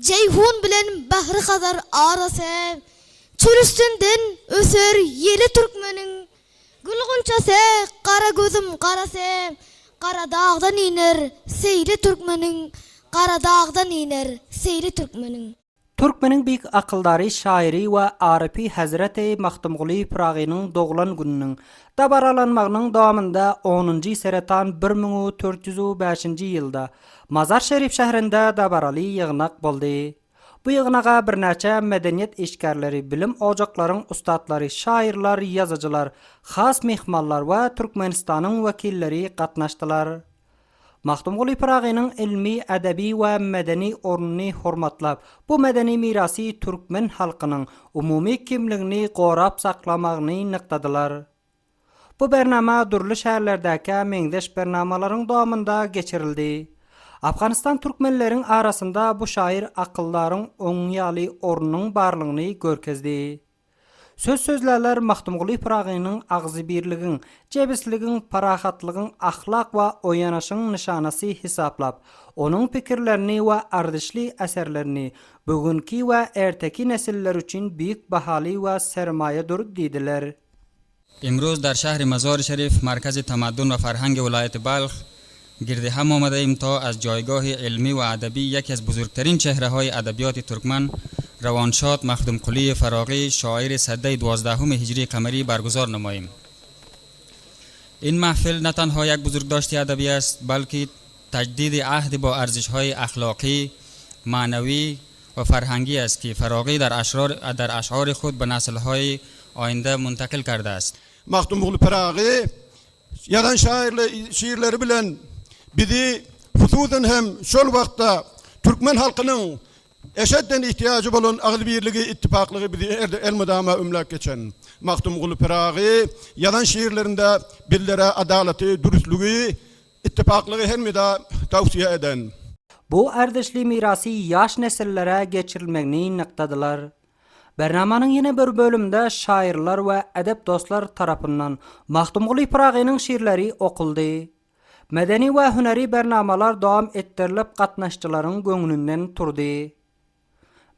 Ceyhun bilen bahri kadar arası, çürüstünden öser yeli Türkmenin, gülgünçası kara gözüm karası, kara dağdan iner seyri Türkmenin, kara dağdan iner seyri Türkmenin. Türkmenin büyük akıldari şairi ve Arifi Hazreti Mahtumguli Piragi'nin doğulan gününün dabaralanmağının davamında 10. seretan 1405 yılda Mazar Şerif şehrinde dabaralı yığınak boldu. Bu yığınağa bir neçe medeniyet işgərləri, bilim ocakların ustadları, şairler, yazıcılar, xas mehmanlar ve Türkmenistan'ın vekilleri katnaştılar. Mahtumguli Piragi'nin ilmi, edebi ve medeni ornunu hormatlab, bu medeni mirası Türkmen halkının umumi kimliğini qorab saklamağını nıqtadılar. Bu bernama durlu şehirlerdeki mengdeş bernamaların davamında geçirildi. Afganistan Türkmenlerin arasında bu şair akılların onyalı ornunun barlığını görkezdi. Sözlerler Mahtumguli Piragi'nin ağzı birligin, cebisligin, parahatlığın, ahlak ve oyanışın nişanası hesaplap, onun fikirlerini ve ardışlı eserlerini bugünkü ve erteki nesiller için büyük bahalı ve sermayedir dediler. امروز در شهر مزار شریف مرکز تمدن و فرهنگ ولایت بلخ گرد هم آمده ایم تا از جایگاه علمی و ادبی یکی از بزرگترین چهره‌های ادبیات ترکمن روانشاد مخدومقلی فراغی شاعر سده 12 هجری قمری برگزار نماییم. این محفل نه تنها یک بزرگداشت ادبی است بلکه تجدید عهد با ارزش‌های اخلاقی، معنوی و فرهنگی است که فراغی در اشعار خود به نسل‌های آینده منتقل کرده است. Mahtumguli Piragi yadan şiirleri bilen bizi hususan hem şol wagtda Türkmen halkının eşedden ihtiyacı bolan agıl birligi, ittifaklığı bizi el mudama ümlak geçen. Mahtumguli Piragi yadan şiirlerinde billere adaleti, dürüstlüğü, ittifaklığı hem de tavsiye eden. Bu erdişli mirası yaş nesillere geçirilmekini nıqtadılar. Bernamanın yine bir bölümde şairler ve edep dostlar tarafından Mahtumguli Piragi'nin şiirleri okuldu. Medeni ve hüneri bernamalar devam ettirilip katnaşçıların gönlünden turdu.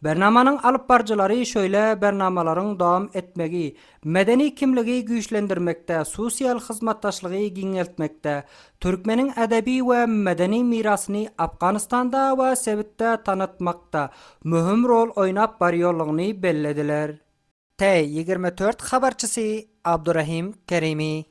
Bernamanın alıp barcıları şöyle bernamaların devam etmegi, medeni kimliği güçlendirmekte, sosyal hizmettaşlığı geneltmekte, Türkmenin edebi ve medeni mirasını Afganistan'da ve Sevit'te tanıtmakta mühim rol oynap barıyorluğunu bellediler. T24 haberçisi Abdurrahim Kerimi.